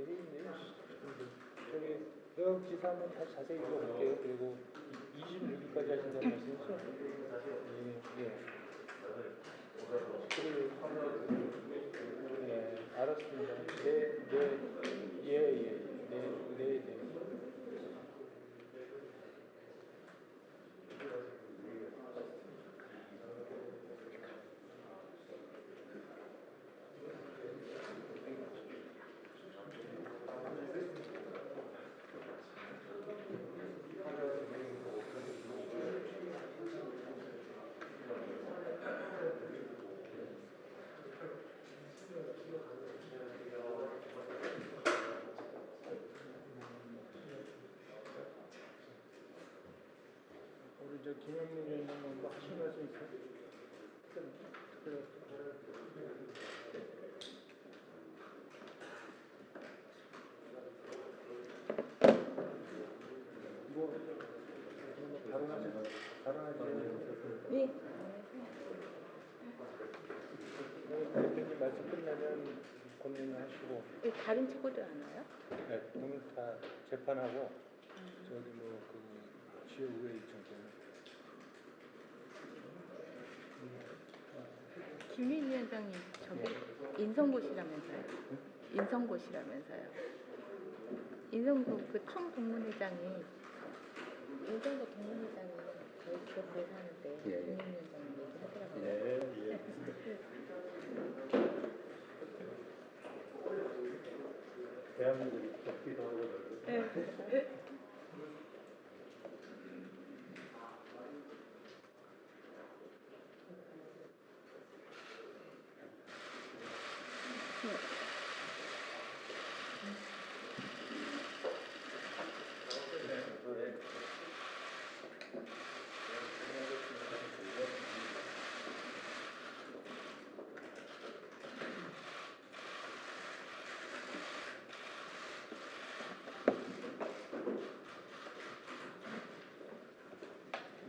되게 있네요. 저기 여 기사 한번 다시 자세히 읽어볼게요. 그리고 26일까지 하신다는 말씀이죠? 예, 예. 네, 알았습니다. 네. 우리 저 김영민 위원장님 뭐 하신 말씀 있어요? 네. 대표님 말씀 끝나면 권유하시고. 다른 친구들 안 와요? 네, 오늘 다 재판하고 저기 뭐 그 지역의회 일정 때문에. 김민 위원장님 저기 인성고시라면서요? 인성고시라면서요? 인성고 그 총동문회장이 인성고 동문회장이 저희 기업부에 사는데 김민 위원장님 얘기하더라고요. 대한민국이 덥기도 하고 네.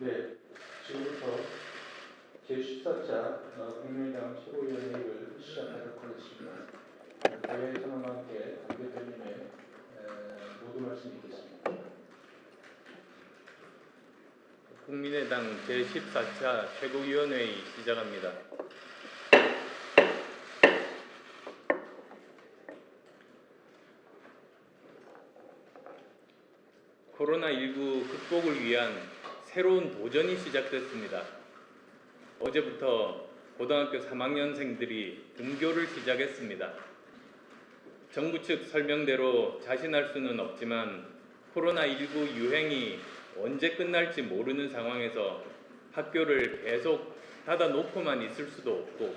네, 지금부터 제14차 국민의당 최고위원회를 시작하도록 하겠습니다. 대회 선언과 함께 당 대표님의 모두 말씀 있겠습니다. 국민의당 제14차 최고위원회의 시작합니다. 코로나19 극복을 위한 새로운 도전이 시작됐습니다. 어제부터 고등학교 3학년생들이 등교를 시작했습니다. 정부 측 설명대로 자신할 수는 없지만 코로나19 유행이 언제 끝날지 모르는 상황에서 학교를 계속 닫아놓고만 있을 수도 없고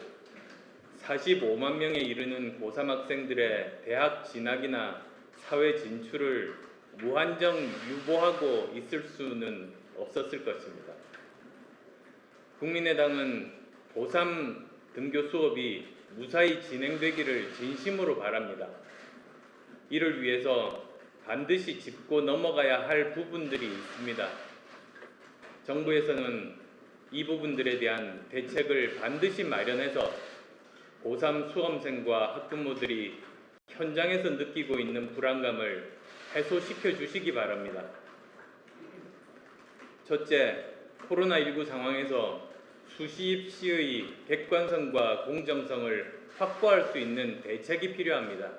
45만 명에 이르는 고3 학생들의 대학 진학이나 사회 진출을 무한정 유보하고 있을 수는 없었을 것입니다. 국민의당은 고3 등교 수업이 무사히 진행되기를 진심으로 바랍니다. 이를 위해서 반드시 짚고 넘어가야 할 부분들이 있습니다. 정부에서는 이 부분들에 대한 대책을 반드시 마련해서 고3 수험생과 학부모들이 현장에서 느끼고 있는 불안감을 해소시켜 주시기 바랍니다. 첫째, 코로나19 상황에서 수시입시의 객관성과 공정성을 확보할 수 있는 대책이 필요합니다.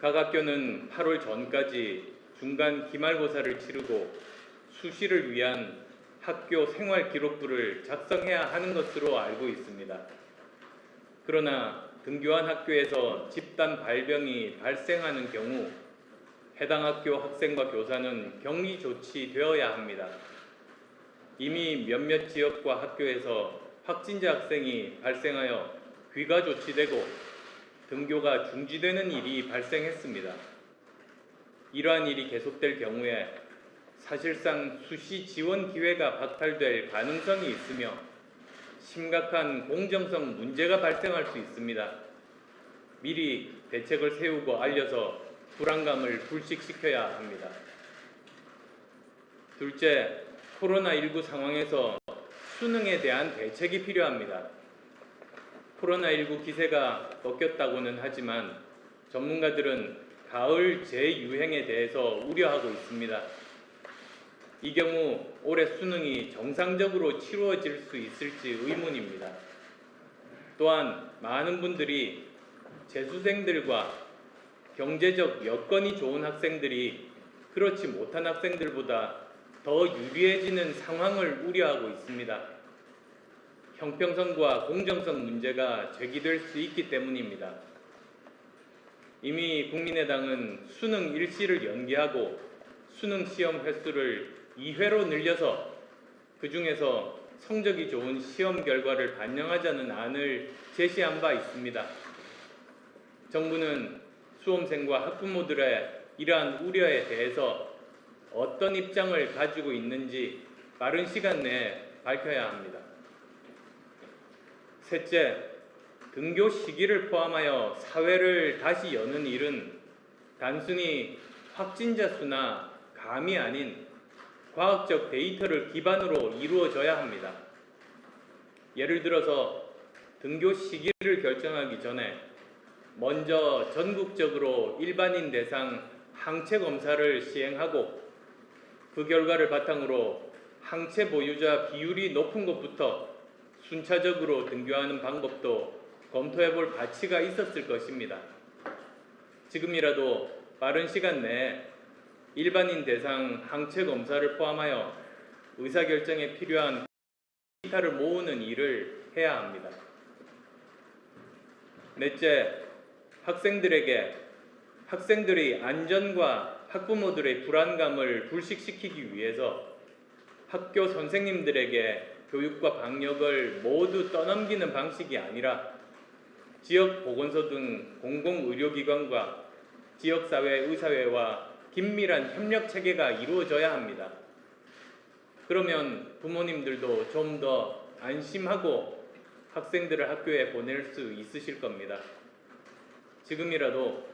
각 학교는 8월 전까지 중간 기말고사를 치르고 수시를 위한 학교 생활기록부를 작성해야 하는 것으로 알고 있습니다. 그러나 등교한 학교에서 집단 발병이 발생하는 경우 해당 학교 학생과 교사는 격리 조치되어야 합니다. 이미 몇몇 지역과 학교에서 확진자 학생이 발생하여 귀가 조치되고 등교가 중지되는 일이 발생했습니다. 이러한 일이 계속될 경우에 사실상 수시 지원 기회가 박탈될 가능성이 있으며 심각한 공정성 문제가 발생할 수 있습니다. 미리 대책을 세우고 알려서 불안감을 불식시켜야 합니다. 둘째, 코로나19 상황에서 수능에 대한 대책이 필요합니다. 코로나19 기세가 꺾였다고는 하지만 전문가들은 가을 재유행에 대해서 우려하고 있습니다. 이 경우 올해 수능이 정상적으로 치루어질 수 있을지 의문입니다. 또한 많은 분들이 재수생들과 경제적 여건이 좋은 학생들이 그렇지 못한 학생들보다 더 유리해지는 상황을 우려하고 있습니다. 형평성과 공정성 문제가 제기될 수 있기 때문입니다. 이미 국민의당은 수능 일시를 연기하고 수능 시험 횟수를 2회로 늘려서 그 중에서 성적이 좋은 시험 결과를 반영하자는 안을 제시한 바 있습니다. 정부는 수험생과 학부모들의 이러한 우려에 대해서 어떤 입장을 가지고 있는지 빠른 시간 내에 밝혀야 합니다. 셋째, 등교 시기를 포함하여 사회를 다시 여는 일은 단순히 확진자 수나 감이 아닌 과학적 데이터를 기반으로 이루어져야 합니다. 예를 들어서 등교 시기를 결정하기 전에 먼저 전국적으로 일반인 대상 항체 검사를 시행하고 그 결과를 바탕으로 항체 보유자 비율이 높은 곳부터 순차적으로 등교하는 방법도 검토해볼 가치가 있었을 것입니다. 지금이라도 빠른 시간 내에 일반인 대상 항체 검사를 포함하여 의사결정에 필요한 데이터를 모으는 일을 해야 합니다. 넷째, 학생들의 안전과 학부모들의 불안감을 불식시키기 위해서 학교 선생님들에게 교육과 방역을 모두 떠넘기는 방식이 아니라 지역보건소 등 공공의료기관과 지역사회, 의사회와 긴밀한 협력체계가 이루어져야 합니다. 그러면 부모님들도 좀 더 안심하고 학생들을 학교에 보낼 수 있으실 겁니다. 지금이라도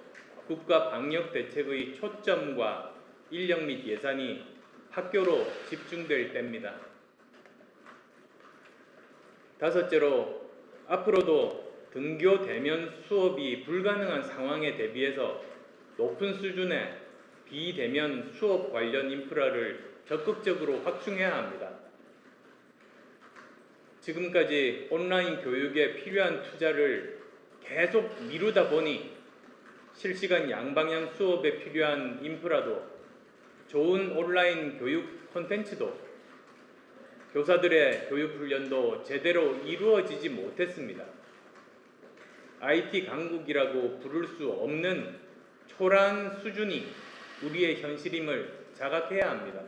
국가 방역 대책의 초점과 인력 및 예산이 학교로 집중될 때입니다. 다섯째로, 앞으로도 등교 대면 수업이 불가능한 상황에 대비해서 높은 수준의 비대면 수업 관련 인프라를 적극적으로 확충해야 합니다. 지금까지 온라인 교육에 필요한 투자를 계속 미루다 보니 실시간 양방향 수업에 필요한 인프라도 좋은 온라인 교육 콘텐츠도 교사들의 교육 훈련도 제대로 이루어지지 못했습니다. IT 강국이라고 부를 수 없는 초라한 수준이 우리의 현실임을 자각해야 합니다.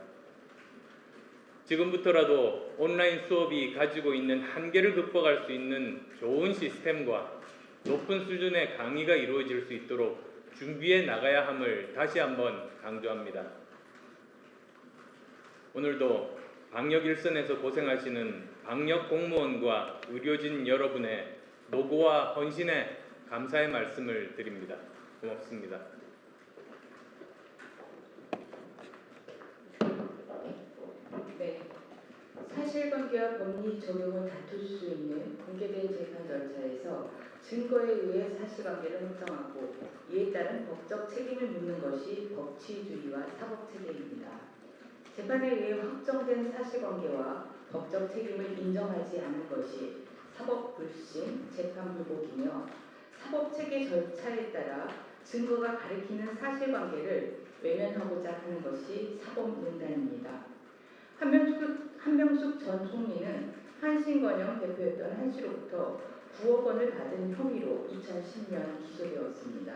지금부터라도 온라인 수업이 가지고 있는 한계를 극복할 수 있는 좋은 시스템과 높은 수준의 강의가 이루어질 수 있도록 준비해 나가야 함을 다시 한번 강조합니다. 오늘도 방역 일선에서 고생하시는 방역 공무원과 의료진 여러분의 노고와 헌신에 감사의 말씀을 드립니다. 고맙습니다. 네, 사실관계와 법리 적용을 다툴 수 있는 공개된 재판 절차에서 증거에 의해 사실관계를 확정하고 이에 따른 법적 책임을 묻는 것이 법치주의와 사법체계입니다. 재판에 의해 확정된 사실관계와 법적 책임을 인정하지 않는 것이 사법불신, 재판불복이며 사법체계 절차에 따라 증거가 가리키는 사실관계를 외면하고자 하는 것이 사법농단입니다. 한명숙 전 총리는 한신건영 대표였던 한씨로부터 9억 원을 받은 혐의로 2010년 기소되었습니다.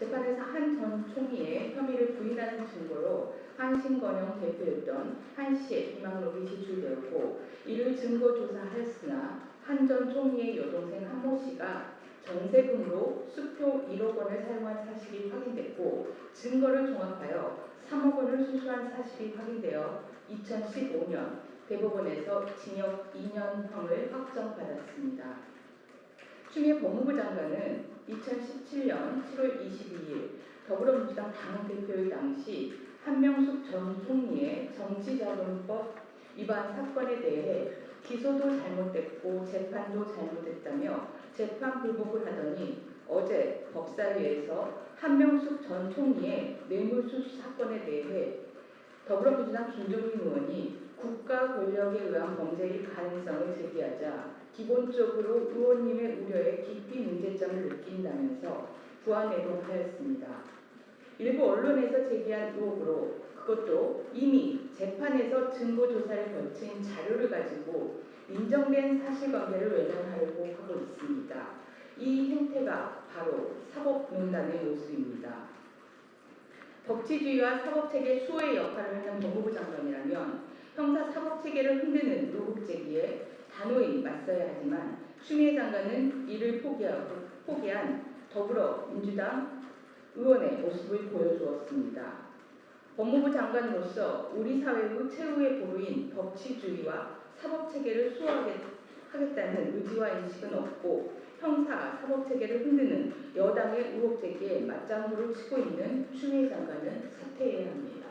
재판에서 한 전 총리의 혐의를 부인하는 증거로 한신건영 대표였던 한씨의 비망록이 제출되었고 이를 증거 조사하였으나 한 전 총리의 여동생 한모 씨가 전세금으로 수표 1억 원을 사용한 사실이 확인됐고 증거를 종합하여 3억 원을 수수한 사실이 확인되어 2015년 대법원에서 징역 2년형을 확정받았습니다. 추미애 법무부 장관은 2017년 7월 22일 더불어민주당 당대표의 당시 한명숙 전 총리의 정치자금법 위반 사건에 대해 기소도 잘못됐고 재판도 잘못됐다며 재판 불복을 하더니 어제 법사위에서 한명숙 전 총리의 뇌물수수 사건에 대해 더불어민주당 김종인 의원이 국가 권력에 의한 범죄일 가능성을 제기하자 기본적으로 의원님의 우려에 깊이 문제점을 느낀다면서 부안내동하였습니다. 일부 언론에서 제기한 의혹으로 그것도 이미 재판에서 증거조사를 거친 자료를 가지고 인정된 사실관계를 외면하려고 하고 있습니다. 이 행태가 바로 사법농단의 모습입니다. 법치주의와 사법체계 수호의 역할을 하는 법무부 장관이라면 형사 사법체계를 흔드는 의혹 제기에 단호히 맞서야 하지만 추미애 장관은 이를 포기한 더불어민주당 의원의 모습을 보여주었습니다. 법무부 장관으로서 우리 사회의 최후의 보루인 법치주의와 사법체계를 수호하겠다는 의지와 인식은 없고 형사 사법체계를 흔드는 여당의 의혹 제기에 맞장구를 치고 있는 추미애 장관은 사퇴해야 합니다.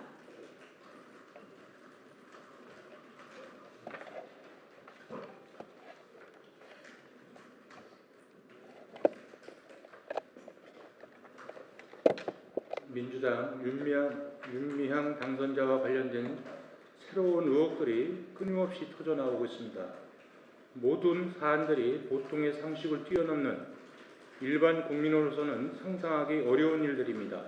민주당 윤미향 당선자와 관련된 새로운 의혹들이 끊임없이 터져나오고 있습니다. 모든 사안들이 보통의 상식을 뛰어넘는 일반 국민으로서는 상상하기 어려운 일들입니다.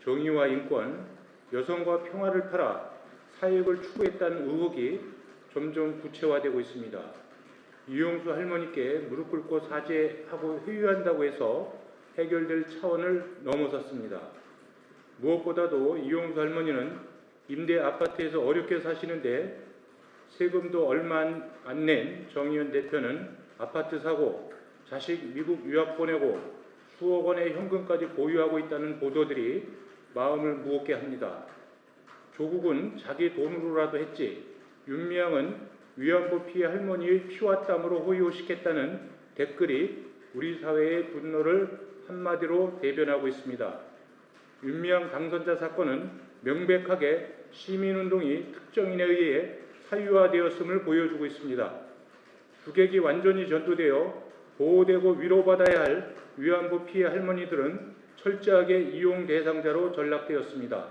정의와 인권, 여성과 평화를 팔아 사익을 추구했다는 의혹이 점점 구체화되고 있습니다. 이용수 할머니께 무릎 꿇고 사죄하고 회유한다고 해서 해결될 차원을 넘어섰습니다. 무엇보다도 이용수 할머니는 임대 아파트에서 어렵게 사시는데 세금도 얼마 안 낸 정의연 대표는 아파트 사고 자식 미국 유학 보내고 수억 원의 현금까지 보유하고 있다는 보도들이 마음을 무겁게 합니다. 조국은 자기 돈으로라도 했지 윤미향은 위안부 피해 할머니의 피와 땀으로 호의호식했다는 댓글이 우리 사회의 분노를 한마디로 대변하고 있습니다. 윤미향 당선자 사건은 명백하게 시민운동이 특정인에 의해 사유화되었음을 보여주고 있습니다. 주객이 완전히 전도되어 보호되고 위로받아야 할 위안부 피해 할머니들은 철저하게 이용 대상자로 전락되었습니다.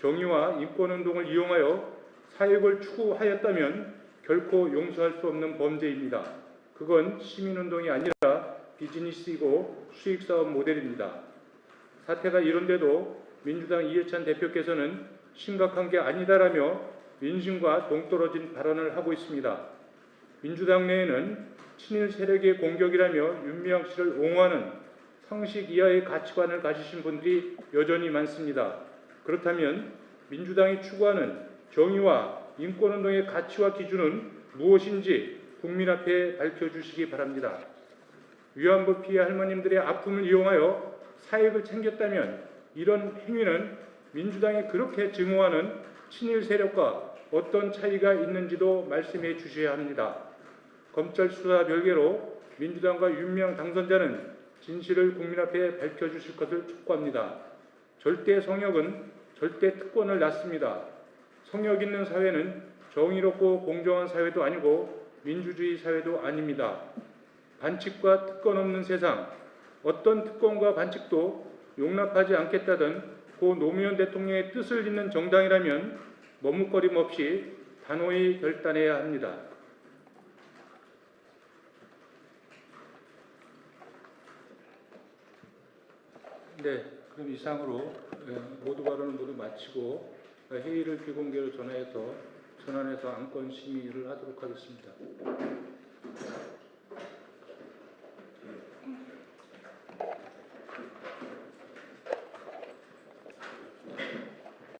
정의와 인권운동을 이용하여 사익을 추구하였다면 결코 용서할 수 없는 범죄입니다. 그건 시민운동이 아니라 비즈니스이고 수익사업 모델입니다. 사태가 이런데도 민주당 이해찬 대표께서는 심각한 게 아니다라며 민심과 동떨어진 발언을 하고 있습니다. 민주당 내에는 친일 세력의 공격이라며 윤미향 씨를 옹호하는 상식 이하의 가치관을 가지신 분들이 여전히 많습니다. 그렇다면 민주당이 추구하는 정의와 인권운동의 가치와 기준은 무엇인지 국민 앞에 밝혀주시기 바랍니다. 위안부 피해 할머님들의 아픔을 이용하여 사익을 챙겼다면 이런 행위는 민주당이 그렇게 증오하는 친일 세력과 어떤 차이가 있는지도 말씀해 주셔야 합니다. 검찰 수사 별개로 민주당과 윤미향 당선자는 진실을 국민 앞에 밝혀주실 것을 촉구합니다. 절대 성역은 절대 특권을 낳습니다. 성역 있는 사회는 정의롭고 공정한 사회도 아니고 민주주의 사회도 아닙니다. 반칙과 특권 없는 세상, 어떤 특권과 반칙도 용납하지 않겠다던 고 노무현 대통령의 뜻을 잇는 정당이라면 머뭇거림 없이 단호히 결단해야 합니다. 네, 그럼 이상으로 모두 발언을 모두 마치고 회의를 비공개로 전환해서 안건 심의를 하도록 하겠습니다.